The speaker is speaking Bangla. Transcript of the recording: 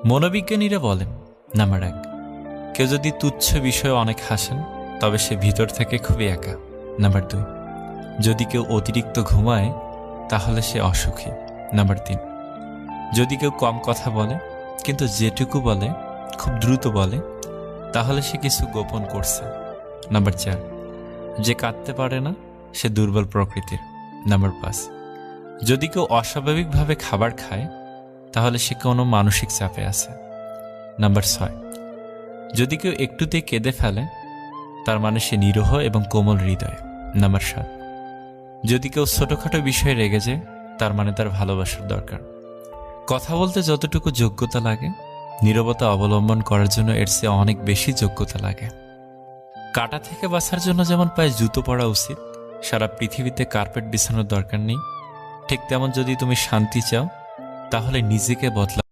মনোবিজ্ঞানীরা বলেন, নাম্বার 1, কেউ যদি তুচ্ছ বিষয়ে অনেক হাসেন তবে সে ভিতর থেকে খুবই একা। নাম্বার 2, যদি কেউ অতিরিক্ত ঘুমায় তাহলে সে অসুখী। নাম্বার 3, যদি কেউ কম কথা বলে কিন্তু যেটুকু বলে খুব দ্রুত বলে তাহলে সে কিছু গোপন করছে। নাম্বার 4, যে কাঁদতে পারে না সে দুর্বল প্রকৃতির। নাম্বার 5, যদি কেউ অস্বাভাবিকভাবে খাবার খায় তাহলে সে কোনো মানসিক চাপে আছে। নাম্বার 6, যদি কেউ একটুতেই কেঁদে ফেলে তার মানে সে নিরীহ এবং কোমল হৃদয়। নাম্বার 7, যদি কেউ ছোটখাটো বিষয়ে রেগে যায় তার মানে তার ভালোবাসার দরকার। কথা বলতে যতটুকু যোগ্যতা লাগে নীরবতা অবলম্বন করার জন্য এর চেয়ে অনেক বেশি যোগ্যতা লাগে। কাঁটা থেকে বাঁচার জন্য যেমন পায়ে জুতো পরা উচিত, সারা পৃথিবীতে কার্পেট বিছানোর দরকার নেই, ঠিক তেমন যদি তুমি শান্তি চাও তাহলে নিজেকে বদলা।